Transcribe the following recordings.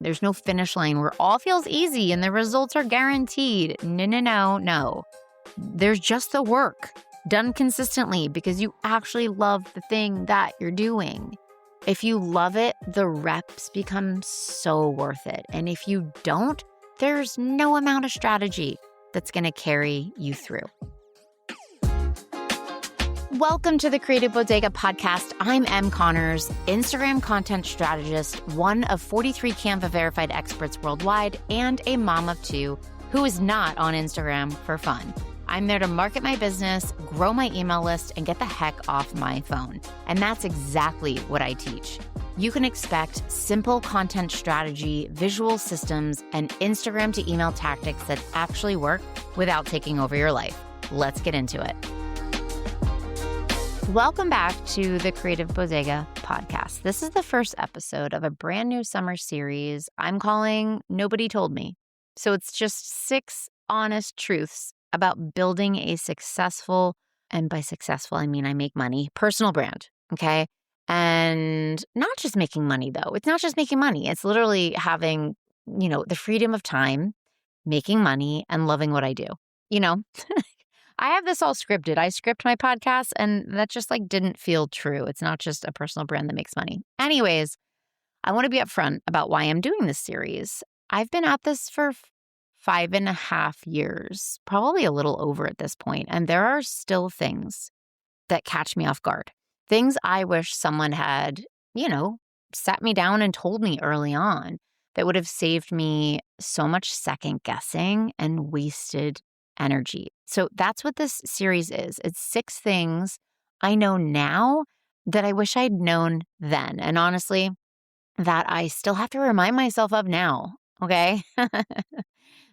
There's no finish line where all feels easy and the results are guaranteed. No. There's just the work done consistently because you actually love the thing that you're doing. If you love it, the reps become so worth it. And if you don't, there's no amount of strategy that's going to carry you through. Welcome to the Creative Bodega podcast. I'm Em Connors, Instagram content strategist, one of 43 Canva verified experts worldwide, and a mom of two who is not on Instagram for fun. I'm there to market my business, grow my email list, and get the heck off my phone. And that's exactly what I teach. You can expect simple content strategy, visual systems, and Instagram to email tactics that actually work without taking over your life. Let's get into it. Welcome back to the Creative Bodega podcast. This is the first episode of a brand new summer series I'm calling Nobody Told Me. So it's just 6 honest truths about building a successful, and by successful, I mean I make money, personal brand, okay? And not just making money though. It's not just making money. It's literally having, the freedom of time, making money, and loving what I do. I have this all scripted. I script my podcast and that just didn't feel true. It's not just a personal brand that makes money. Anyways, I want to be upfront about why I'm doing this series. I've been at this for 5.5 years, probably a little over at this point, and there are still things that catch me off guard. Things I wish someone had, sat me down and told me early on that would have saved me so much second guessing and wasted energy. So that's what this series is. It's 6 things I know now that I wish I'd known then. And honestly, that I still have to remind myself of now, okay?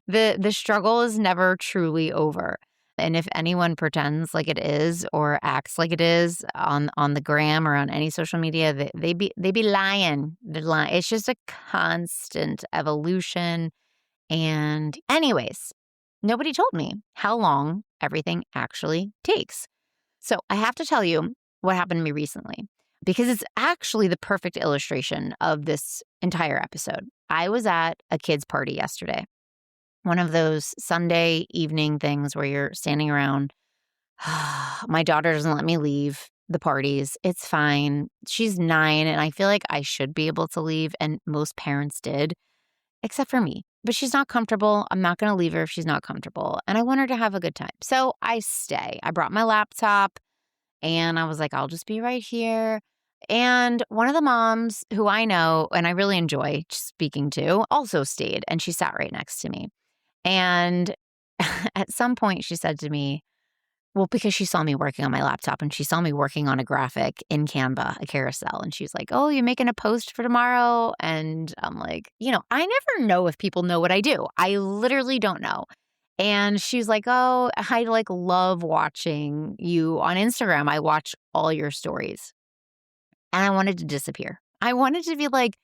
The struggle is never truly over. And if anyone pretends like it is or acts like it is on the gram or on any social media, they be lying. They're lying. It's just a constant evolution. And anyways, nobody told me how long everything actually takes. So I have to tell you what happened to me recently because it's actually the perfect illustration of this entire episode. I was at a kid's party yesterday. One of those Sunday evening things where you're standing around. My daughter doesn't let me leave the parties. It's fine. She's 9 and I feel like I should be able to leave, and most parents did, except for me. But she's not comfortable. I'm not going to leave her if she's not comfortable. And I want her to have a good time. So I stay. I brought my laptop and I was like, I'll just be right here. And one of the moms who I know and I really enjoy speaking to also stayed, and she sat right next to me. And at some point she said to me, well, because she saw me working on my laptop and she saw me working on a graphic in Canva, a carousel. And she's like, oh, you're making a post for tomorrow? And I'm like, I never know if people know what I do. I literally don't know. And she's like, oh, I love watching you on Instagram. I watch all your stories. And I wanted to disappear. I wanted to be like,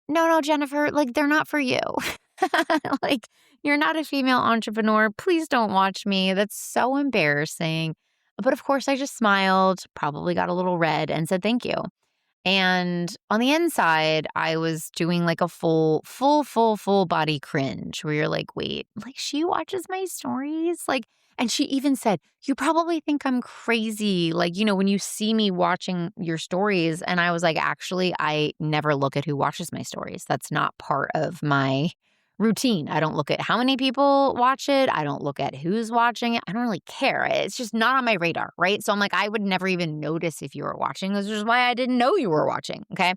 no, Jennifer, they're not for you. You're not a female entrepreneur. Please don't watch me. That's so embarrassing. But of course, I just smiled, probably got a little red, and said thank you. And on the inside, I was doing a full body cringe where you're like, wait, she watches my stories? And she even said, you probably think I'm crazy. When you see me watching your stories. And I was like, actually, I never look at who watches my stories. That's not part of my routine. I don't look at how many people watch it. I don't look at who's watching it. I don't really care. It's just not on my radar, right? So I'm like, I would never even notice if you were watching, which is why I didn't know you were watching, okay?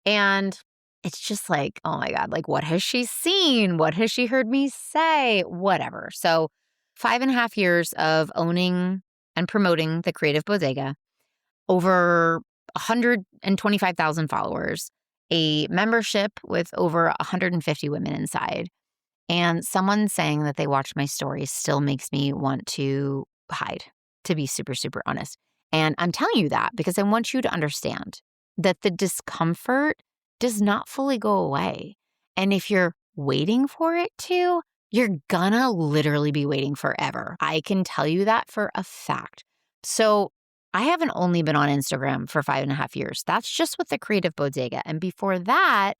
And it's just like, oh my God, what has she seen? What has she heard me say? Whatever. So 5.5 years of owning and promoting the Creative Bodega, over 125,000 followers, a membership with over 150 women inside, and someone saying that they watch my stories still makes me want to hide, to be super, super honest. And I'm telling you that because I want you to understand that the discomfort does not fully go away. And if you're waiting for it to, you're gonna literally be waiting forever. I can tell you that for a fact. So I haven't only been on Instagram for 5.5 years. That's just with the Creative Bodega. And before that,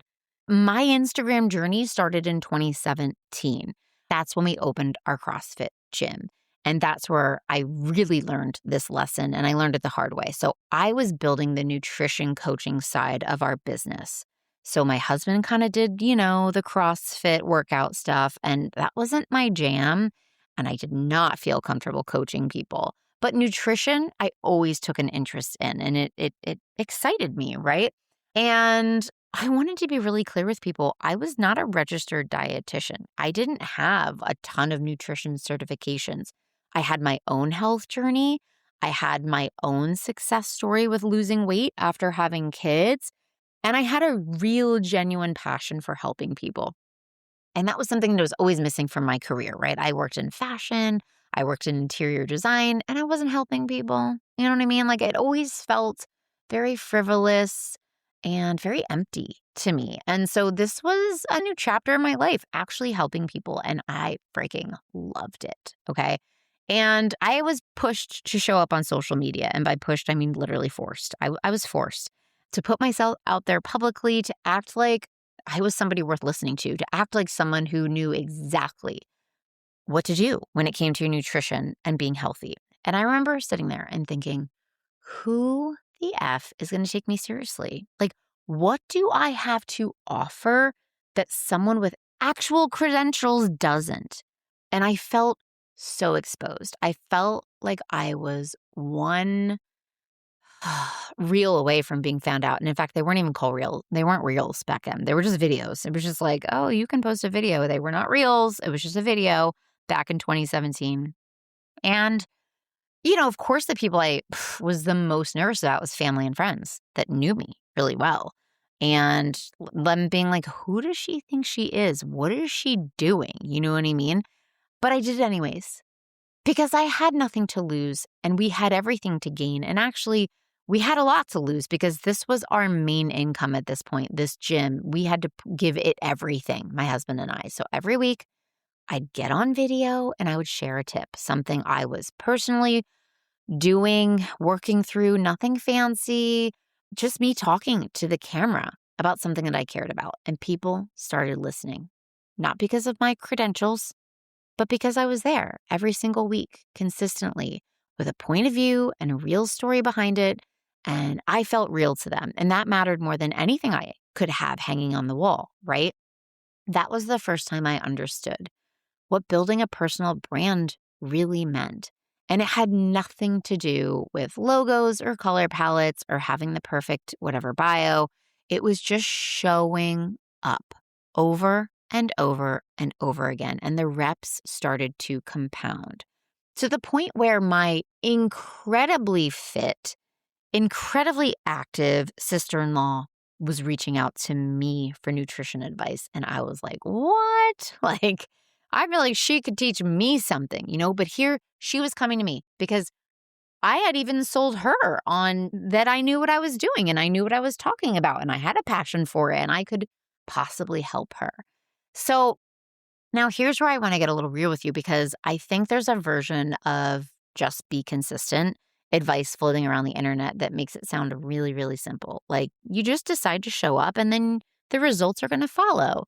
my Instagram journey started in 2017. That's when we opened our CrossFit gym. And that's where I really learned this lesson, and I learned it the hard way. So I was building the nutrition coaching side of our business. So my husband kind of did, the CrossFit workout stuff, and that wasn't my jam. And I did not feel comfortable coaching people. But nutrition, I always took an interest in, and it excited me, right? And I wanted to be really clear with people. I was not a registered dietitian. I didn't have a ton of nutrition certifications. I had my own health journey. I had my own success story with losing weight after having kids. And I had a real, genuine passion for helping people. And that was something that was always missing from my career, right? I worked in fashion, I worked in interior design, and I wasn't helping people. You know what I mean? Like it always felt very frivolous and very empty to me. And so this was a new chapter in my life, actually helping people. And I freaking loved it. Okay. And I was pushed to show up on social media. And by pushed, I mean literally forced. I was forced to put myself out there publicly, to act like I was somebody worth listening to act like someone who knew exactly what to do when it came to nutrition and being healthy. And I remember sitting there and thinking, who the F is going to take me seriously? Like, what do I have to offer that someone with actual credentials doesn't? And I felt so exposed. I felt like I was one reel away from being found out. And in fact, they weren't even called reels. They weren't reels back then. They were just videos. It was just like, oh, you can post a video. They were not reels. It was just a video back in 2017. And, of course, the people I was the most nervous about was family and friends that knew me really well. And them being like, who does she think she is? What is she doing? You know what I mean? But I did it anyways because I had nothing to lose and we had everything to gain. And actually, we had a lot to lose because this was our main income at this point, this gym. We had to give it everything, my husband and I. So every week, I'd get on video and I would share a tip, something I was personally doing, working through, nothing fancy, just me talking to the camera about something that I cared about. And people started listening, not because of my credentials, but because I was there every single week consistently with a point of view and a real story behind it. And I felt real to them. And that mattered more than anything I could have hanging on the wall, right? That was the first time I understood what building a personal brand really meant. And it had nothing to do with logos or color palettes or having the perfect whatever bio. It was just showing up over and over and over again. And the reps started to compound to the point where my incredibly fit, incredibly active sister-in-law was reaching out to me for nutrition advice. And I was like, what? Like, I feel like she could teach me something, but here she was coming to me because I had even sold her on that I knew what I was doing and I knew what I was talking about and I had a passion for it and I could possibly help her. So now here's where I want to get a little real with you because I think there's a version of just be consistent advice floating around the internet that makes it sound really, really simple. Like you just decide to show up and then the results are going to follow.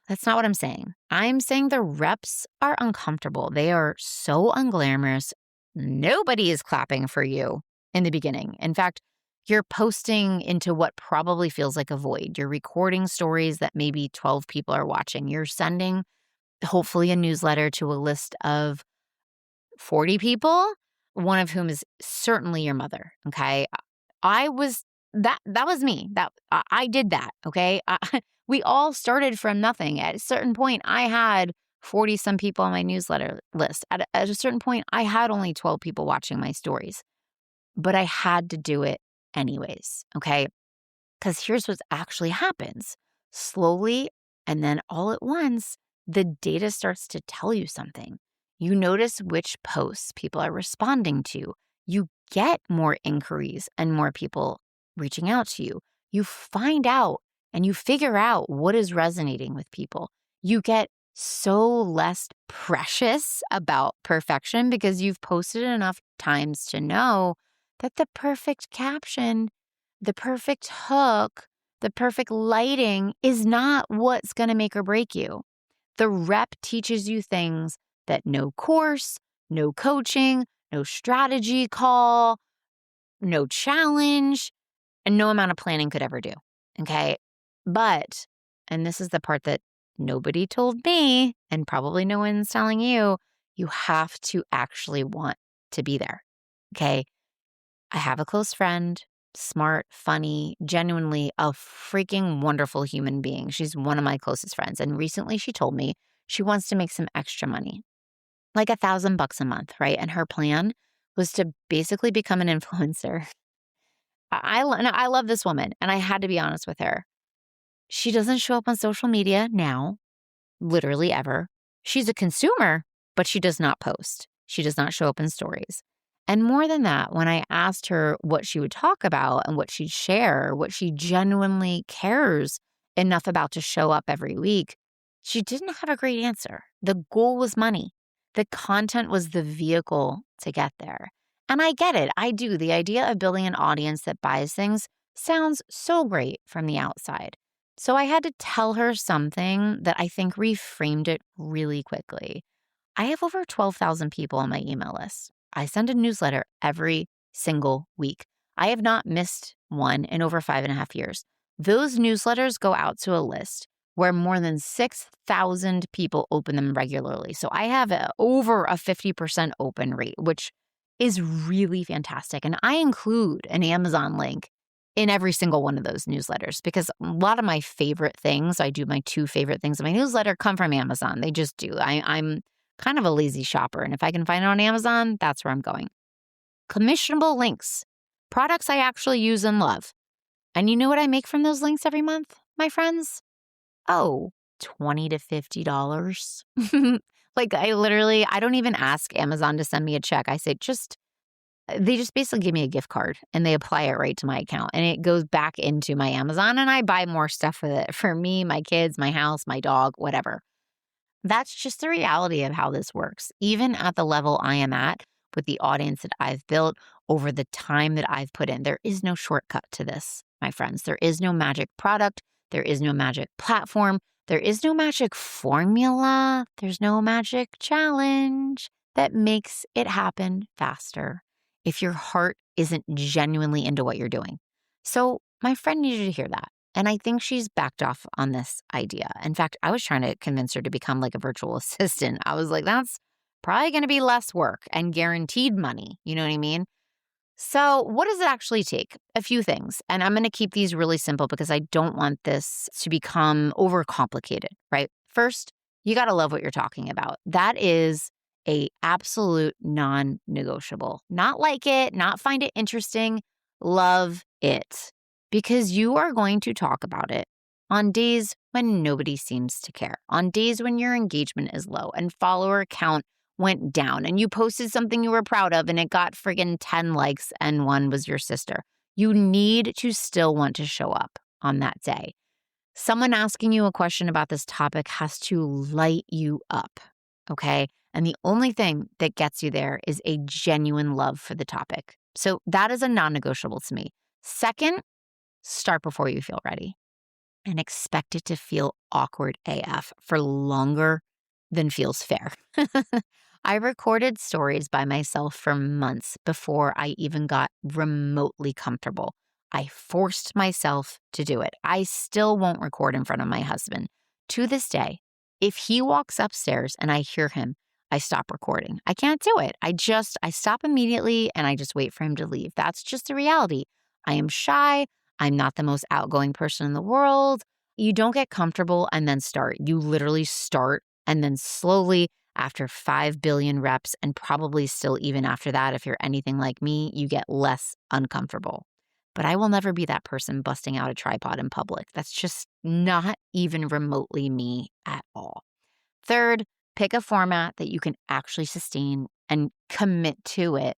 That's not what I'm saying. I'm saying the reps are uncomfortable. They are so unglamorous. Nobody is clapping for you in the beginning. In fact, you're posting into what probably feels like a void. You're recording stories that maybe 12 people are watching. You're sending, hopefully, a newsletter to a list of 40 people, one of whom is certainly your mother, okay? That was me. I did that, okay? We all started from nothing. At a certain point, I had 40 some people on my newsletter list. At a certain point, I had only 12 people watching my stories, but I had to do it anyways, okay? Because here's what actually happens. Slowly, and then all at once, the data starts to tell you something. You notice which posts people are responding to. You get more inquiries and more people reaching out to you. You find out and you figure out what is resonating with people. You get so less precious about perfection because you've posted enough times to know that the perfect caption, the perfect hook, The perfect lighting is not what's going to make or break you. The rep teaches you things that no course, no coaching, no strategy call, no challenge, and no amount of planning could ever do. Okay. But, and this is the part that nobody told me, and probably no one's telling you, you have to actually want to be there. Okay. I have a close friend, smart, funny, genuinely a freaking wonderful human being. She's one of my closest friends. And recently she told me she wants to make some extra money, like $1,000 a month, right? And her plan was to basically become an influencer. I love this woman, and I had to be honest with her. She doesn't show up on social media now, literally ever. She's a consumer, but she does not post. She does not show up in stories. And more than that, when I asked her what she would talk about and what she'd share, what she genuinely cares enough about to show up every week, she didn't have a great answer. The goal was money. The content was the vehicle to get there. And I get it. I do. The idea of building an audience that buys things sounds so great from the outside. So I had to tell her something that I think reframed it really quickly. I have over 12,000 people on my email list. I send a newsletter every single week. I have not missed one in over 5.5 years. Those newsletters go out to a list where more than 6,000 people open them regularly. So I have over a 50% open rate, which is really fantastic. And I include an Amazon link in every single one of those newsletters because a lot of my favorite things, I do my 2 favorite things in my newsletter, come from Amazon. They just do. I'm kind of a lazy shopper. And if I can find it on Amazon, that's where I'm going. Commissionable links, products I actually use and love. And you know what I make from those links every month, my friends? Oh, $20 to $50. Like I don't even ask Amazon to send me a check. I say, they just basically give me a gift card and they apply it right to my account and it goes back into my Amazon and I buy more stuff with it for me, my kids, my house, my dog, whatever. That's just the reality of how this works. Even at the level I am at with the audience that I've built over the time that I've put in, there is no shortcut to this, my friends. There is no magic product. There is no magic platform. There is no magic formula. There's no magic challenge that makes it happen faster if your heart isn't genuinely into what you're doing. So my friend needed to hear that. And I think she's backed off on this idea. In fact, I was trying to convince her to become like a virtual assistant. I was like, that's probably going to be less work and guaranteed money. You know what I mean? So what does it actually take? A few things. And I'm going to keep these really simple because I don't want this to become overcomplicated, right? First, you got to love what you're talking about. That is a absolute non-negotiable. Not like it, not find it interesting, love it. Because you are going to talk about it on days when nobody seems to care, on days when your engagement is low and follower count went down and you posted something you were proud of and it got friggin' 10 likes and one was your sister. You need to still want to show up on that day. Someone asking you a question about this topic has to light you up, okay? And the only thing that gets you there is a genuine love for the topic. So that is a non-negotiable to me. Second, start before you feel ready and expect it to feel awkward AF for longer than feels fair. I recorded stories by myself for months before I even got remotely comfortable. I forced myself to do it. I still won't record in front of my husband. To this day, if he walks upstairs and I hear him, I stop recording. I can't do it. I stop immediately and I just wait for him to leave. That's just the reality. I am shy. I'm not the most outgoing person in the world. You don't get comfortable and then start. You literally start and then slowly after 5 billion reps and probably still even after that, if you're anything like me, you get less uncomfortable. But I will never be that person busting out a tripod in public. That's just not even remotely me at all. Third, pick a format that you can actually sustain and commit to it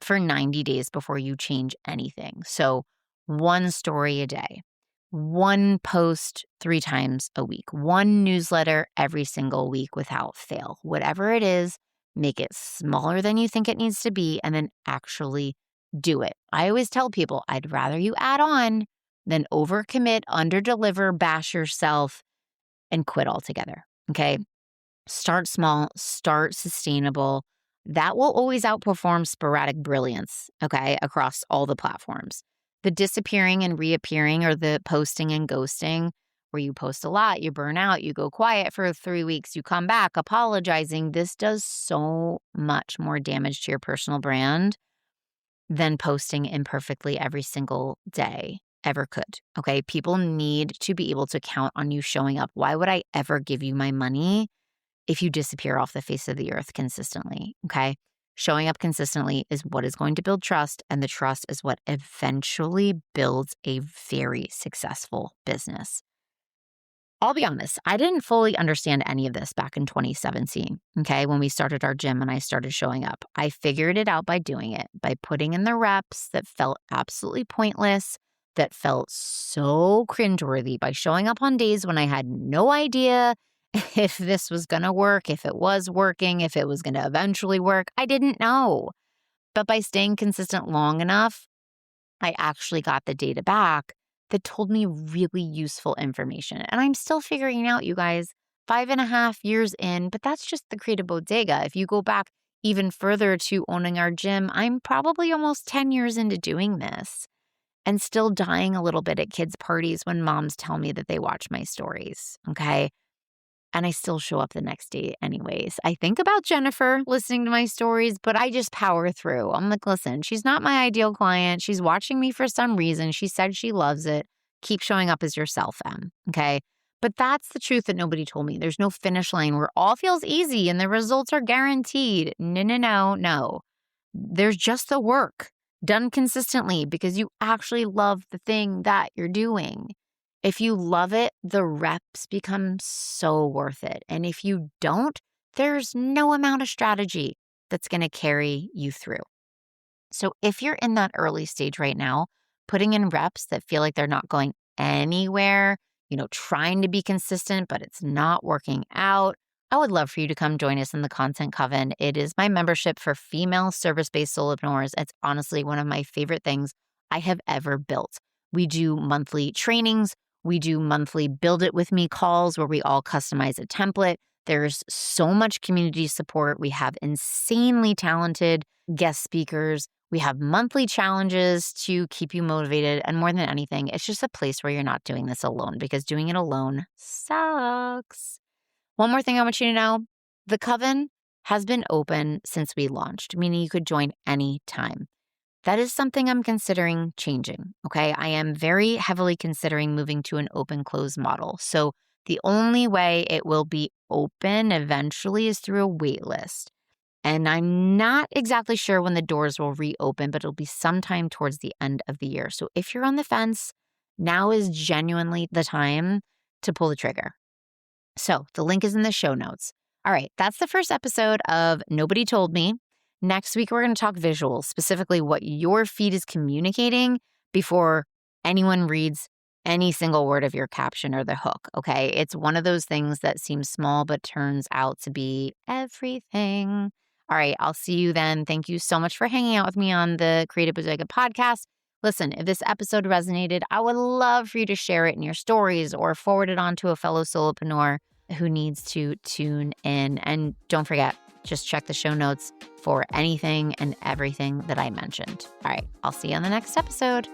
for 90 days before you change anything. So 1 story a day, 1 post 3 times a week, 1 newsletter every single week without fail. Whatever it is, make it smaller than you think it needs to be and then actually do it. I always tell people I'd rather you add on than overcommit, underdeliver, bash yourself, and quit altogether. Okay. Start small, start sustainable. That will always outperform sporadic brilliance, okay, across all the platforms. The disappearing and reappearing, or the posting and ghosting, where you post a lot, you burn out, you go quiet for 3 weeks, you come back apologizing. This does so much more damage to your personal brand than posting imperfectly every single day ever could. Okay. People need to be able to count on you showing up. Why would I ever give you my money if you disappear off the face of the earth consistently? Okay. Showing up consistently is what is going to build trust, and the trust is what eventually builds a very successful business. I'll be honest, I didn't fully understand any of this back in 2017, okay, when we started our gym and I started showing up. I figured it out by doing it, by putting in the reps that felt absolutely pointless, that felt so cringeworthy, by showing up on days when I had no idea if this was going to work, if it was working, if it was going to eventually work. I didn't know. But by staying consistent long enough, I actually got the data back that told me really useful information. And I'm still figuring out, you guys, 5.5 years in, but that's just the Creative Bodega. If you go back even further to owning our gym, I'm probably almost 10 years into doing this and still dying a little bit at kids' parties when moms tell me that they watch my stories, okay? And I still show up the next day anyways. I think about Jennifer listening to my stories, but I just power through. I'm like, listen, she's not my ideal client. She's watching me for some reason. She said she loves it. Keep showing up as yourself, Em. Okay. But that's the truth that nobody told me. There's no finish line where all feels easy and the results are guaranteed. No. There's just the work done consistently because you actually love the thing that you're doing. If you love it, the reps become so worth it. And if you don't, there's no amount of strategy that's going to carry you through. So if you're in that early stage right now, putting in reps that feel like they're not going anywhere, trying to be consistent, but it's not working out, I would love for you to come join us in the Content Coven. It is my membership for female service-based solopreneurs. It's honestly one of my favorite things I have ever built. We do monthly trainings. We do monthly Build It With Me calls where we all customize a template. There's so much community support. We have insanely talented guest speakers. We have monthly challenges to keep you motivated. And more than anything, it's just a place where you're not doing this alone, because doing it alone sucks. One more thing I want you to know. The Coven has been open since we launched, meaning you could join anytime. That is something I'm considering changing, okay? I am very heavily considering moving to an open-close model. So the only way it will be open eventually is through a wait list. And I'm not exactly sure when the doors will reopen, but it'll be sometime towards the end of the year. So if you're on the fence, now is genuinely the time to pull the trigger. So the link is in the show notes. All right, that's the first episode of Nobody Told Me. Next week, we're going to talk visuals, specifically what your feed is communicating before anyone reads any single word of your caption or the hook, okay? It's one of those things that seems small but turns out to be everything. All right, I'll see you then. Thank you so much for hanging out with me on the Creative Bodega podcast. Listen, if this episode resonated, I would love for you to share it in your stories or forward it on to a fellow solopreneur who needs to tune in. And don't forget, just check the show notes for anything and everything that I mentioned. All right, I'll see you on the next episode.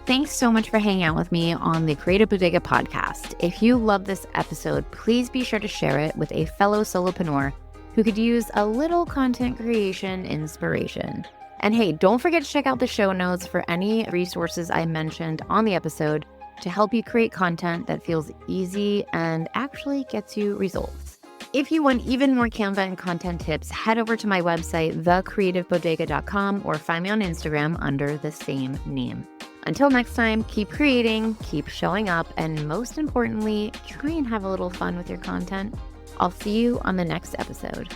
Thanks so much for hanging out with me on the Creative Bodega podcast. If you love this episode, please be sure to share it with a fellow solopreneur who could use a little content creation inspiration. And hey, don't forget to check out the show notes for any resources I mentioned on the episode to help you create content that feels easy and actually gets you results. If you want even more Canva and content tips, head over to my website, thecreativebodega.com, or find me on Instagram under the same name. Until next time, keep creating, keep showing up, and most importantly, try and have a little fun with your content. I'll see you on the next episode.